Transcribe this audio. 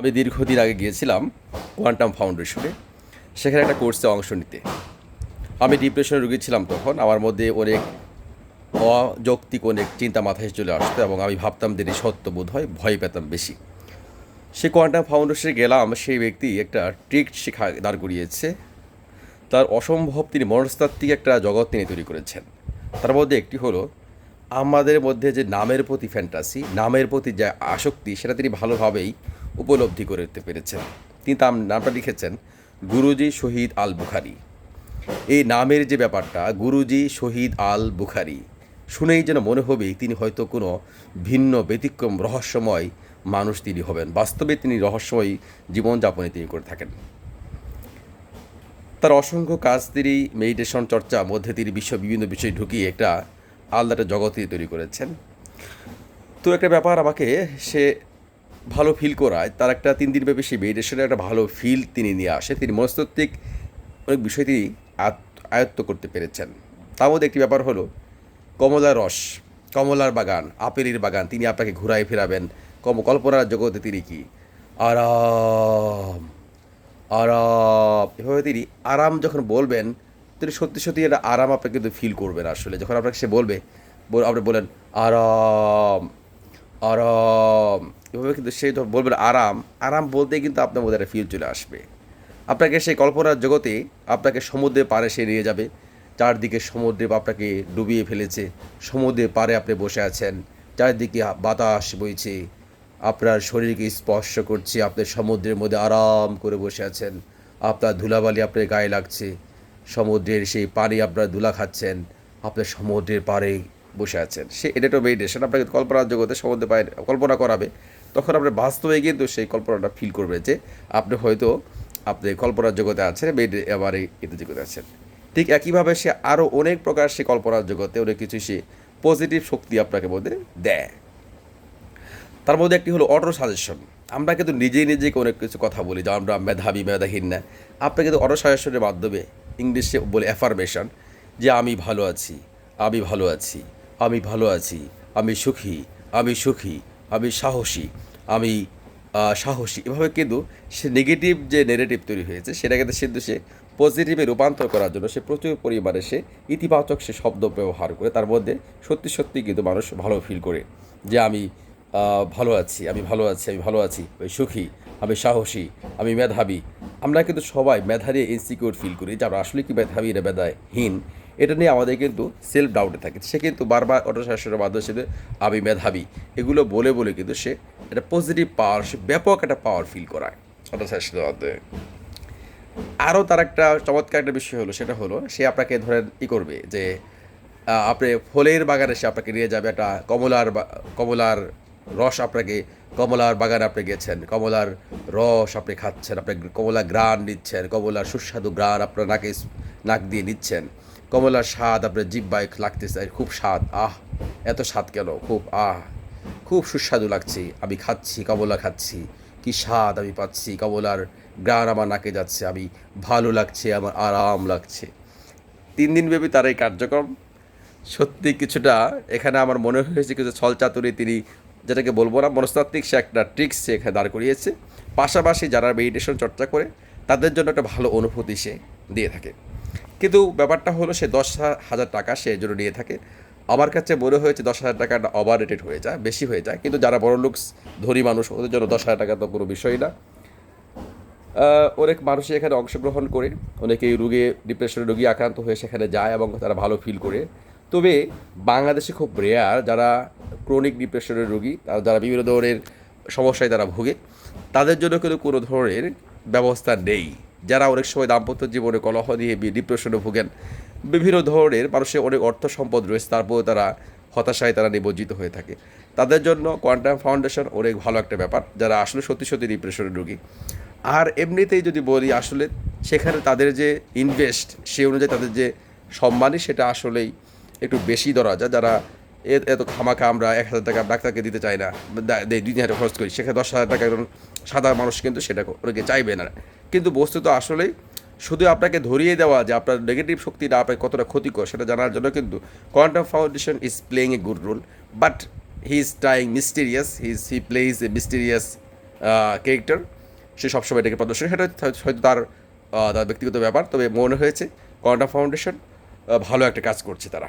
আমি দীর্ঘদিন আগে গিয়েছিলাম কোয়ান্টাম ফাউন্ডেশনে। সেখানে একটা কোর্সে অংশ নিতে। আমি ডিপ্রেশনের রোগী ছিলাম তখন। আমার মধ্যে অনেক অযৌক্তিক অনেক চিন্তা মাথায় চলে আসতো এবং আমি ভাবতাম যে এটি সত্য বোধ হয়, ভয় পেতাম বেশি। সে কোয়ান্টাম ফাউন্ডেশনে গেলাম, সেই ব্যক্তি একটা ট্রিক শেখা দাঁড় করিয়েছে। তার অসম্ভব তিনি মনস্তাত্ত্বিক একটা জগৎ তিনি তৈরি করেছেন। তার মধ্যে একটি হলো আমাদের মধ্যে যে নামের প্রতি ফ্যান্টাসি, নামের প্রতি যে আসক্তি, সেটা তিনি ভালোভাবেই উপলব্ধি করতে পেরেছেন। তিনি তার নামটা লিখেছেন গুরুজি শহীদ আল বুখারি। এই নামের যে ব্যাপারটা, গুরুজি শহীদ আল বুখারি, শুনেই যেন মনে হবে তিনি হয়তো কোনো ভিন্ন ব্যতিক্রম রহস্যময় মানুষ তিনি হবেন। বাস্তবে তিনি রহস্যময় জীবনযাপনে তিনি করে থাকেন। তার অসংখ্য কাজ তিনি মেডিটেশন চর্চা মধ্যে তিনি বিভিন্ন বিষয় ঢুকিয়ে একটা আলাদা জগৎ তিনি তৈরি করেছেন। তো একটা ব্যাপার আমাকে সে ভালো ফিল করায়, তার একটা 3 দিন ব্যাপী সেই মেডিটেশনের একটা ভালো ফিল তিনি নিয়ে আসে। তিনি মনস্তাত্ত্বিক অনেক বিষয় তিনি আয়ত্ত করতে পেরেছেন। তার মধ্যে একটি ব্যাপার হলো কমলার রস, কমলার বাগান, আপেলের বাগান তিনি আপনাকে ঘুরায় ফেরাবেন। কল্পনার জগতে তিনি কি আরাম, আরাম, এভাবে তিনি আরাম যখন বলবেন, তিনি সত্যি সত্যি একটা আরাম আপনাকে কিন্তু ফিল করবেন। আসলে যখন আপনাকে সে বলবে, আপনি বলেন আরাম, আরাম, এভাবে কিন্তু সে যখন বলবেন আরাম, আরাম বলতেই কিন্তু আপনার মধ্যে একটা ফিল চলে আসবে। আপনাকে সেই কল্পনার জগতে আপনাকে সমুদ্রের পাড়ে সে নিয়ে যাবে। চারদিকে সমুদ্রে আপনাকে ডুবিয়ে ফেলেছে, সমুদ্রের পাড়ে আপনি বসে আছেন, চারদিকে বাতাস বইছে, আপনার শরীরকে স্পর্শ করছে, আপনি সমুদ্রের মধ্যে আরাম করে বসে আছেন, আপনার ধুলাবালি আপনার গায়ে লাগছে, সমুদ্রের সেই পানি আপনার ধুলা খাচ্ছেন, আপনার সমুদ্রের পাড়ে বসে আছেন। এটা তো মেডিটেশন, আপনাকে কল্পনার জগতে সমুদ্রের পাড়ে কল্পনা করাবে। তখন আপনার বাস্তবে কিন্তু সেই কল্পনাটা ফিল করবে যে আপনি হয়তো আপনি কল্পনার জগতে আছেন, আবার এতে জগতে আছেন। ঠিক একইভাবে সে আরও অনেক প্রকার সে কল্পনার জগতে অনেক কিছু সে পজিটিভ শক্তি আপনাকে মধ্যে দেয়। তার মধ্যে একটি হলো অটো সাজেশন। আমরা কিন্তু নিজেই নিজেকে অনেক কিছু কথা বলি যে আমরা মেধাবী, মেধাহীন না। আপনি কিন্তু অটো সাজেশনের মাধ্যমে, ইংলিশে বলে অ্যাফার্মেশন, যে আমি ভালো আছি, আমি ভালো আছি, আমি ভালো আছি, আমি সুখী, আমি সুখী, আমি সাহসী, আমি সাহসী, এভাবে কিন্তু সে নেগেটিভ যে নেগেটিভ তৈরি হয়েছে সেটাকে কিন্তু সে পজিটিভে রূপান্তর করার জন্য সে প্রচুর পরিমাণে সে ইতিবাচক সে শব্দ ব্যবহার করে। তার মধ্যে সত্যি সত্যি কিন্তু মানুষ ভালো ফিল করে যে আমি ভালো আছি, আমি ভালো আছি, আমি ভালো আছি, ওই সুখী, আমি সাহসী, আমি মেধাবী। আমরা কিন্তু সবাই মেধা নিয়ে ইনসিকিউর ফিল করি যে আমরা আসলে কি মেধাবী না মেধাহীন, এটা নিয়ে আমাদের কিন্তু সেলফ ডাউটে থাকে। সে কিন্তু বারবার অটোশাসনের মাধ্যমে আমি মেধাবী এগুলো বলে বলে কিন্তু সে একটা পজিটিভ পাওয়ার, সে ব্যাপক একটা পাওয়ার ফিল করায় অটোশাসনের মাধ্যমে। আরও তার একটা চমৎকার একটা বিষয় হলো, সেটা হলো সে আপনাকে ধরেন করবে যে আপনি ফলের বাগানে সে আপনাকে নিয়ে যাবে। একটা কমলার রস আপনাকে, কমলার বাগানে আপনি গেছেন, কমলার রস আপনি খাচ্ছেন, আপনি কমলা গ্রান নিচ্ছেন, কমলার সুস্বাদু গ্রান আপনার নাক দিয়ে নিচ্ছেন, কমলার স্বাদ আপনার জিহ্বায় লাগতেছে, খুব স্বাদ, এত স্বাদ কেন, খুব সুস্বাদু লাগছে, আমি খাচ্ছি, কমলা খাচ্ছি, কি স্বাদ আমি পাচ্ছি, কমলার গ্রান আমার নাকে যাচ্ছে, আমি ভালো লাগছে, আমার আরাম লাগছে। 3 দিন ব্যাপী তার এই কার্যক্রম সত্যি কিছুটা এখানে আমার মনে হয়েছে কিছু ছলচাতুরি তিনি, যেটাকে বলবো না মনস্তাত্ত্বিক, সে একটা ট্রিক্স সে এখানে দাঁড় করিয়েছে। পাশাপাশি যারা মেডিটেশন চর্চা করে তাদের জন্য একটা ভালো অনুভূতি সে দিয়ে থাকে। কিন্তু ব্যাপারটা হলো সে 10,000 টাকা সে জন্য নিয়ে থাকে। আমার কাছে মনে হয়েছে 10,000 টাকাটা ওভার রেটেড হয়ে যায়, বেশি হয়ে যায়। কিন্তু যারা বড় লুকস ধনী মানুষ, ওদের জন্য 10,000 টাকা তো কোনো বিষয় না। অনেক মানুষই এখানে অংশগ্রহণ করে, অনেকেই ডিপ্রেশনের রোগী আক্রান্ত হয়ে সেখানে যায় এবং তারা ভালো ফিল করে। তবে বাংলাদেশে খুব রেয়ার যারা ক্রনিক ডিপ্রেশনের রোগী, যারা বিভিন্ন ধরনের সমস্যায় তারা ভোগে, তাদের জন্য কিন্তু কোনো ধরনের ব্যবস্থা নেই। যারা অনেক সময় দাম্পত্য জীবনে কলহ দিয়ে ডিপ্রেশনে ভোগেন, বিভিন্ন ধরনের মানুষের অনেক অর্থ সম্পদ রয়েছে, তারপরেও তারা হতাশায় তারা নিমজ্জিত হয়ে থাকে, তাদের জন্য কোয়ান্টাম ফাউন্ডেশন অনেক ভালো একটা ব্যাপার, যারা আসলে সত্যি সত্যি ডিপ্রেশনের রোগী। আর এমনিতেই যদি বলি, আসলে সেখানে তাদের যে ইনভেস্ট, সে অনুযায়ী তাদের যে সম্মানই, সেটা আসলেই একটু বেশি ধরা যায়। যারা এত খামাখা আমরা 1,000 টাকা ডাক্তারকে দিতে চাই না, 2,000 খরচ করি, সেখানে 10,000 টাকা একজন সাধারণ মানুষ কিন্তু সেটা ওনাকে চাইবে না। কিন্তু বস্তুত আসলেই শুধু আপনাকে ধরিয়ে দেওয়া যে আপনার নেগেটিভ শক্তিটা আপনার কতটা ক্ষতিকর সেটা জানার জন্য কিন্তু quantum foundation is playing a good role. But he is trying mysterious, he plays a mysterious character, সে সবসময় এটাকে প্রদর্শন, সেটা হয়তো তার তার ব্যক্তিগত ব্যাপার। তবে মনে হয়েছে কোয়ান্টাম ফাউন্ডেশন ভালো একটা কাজ করছে তারা।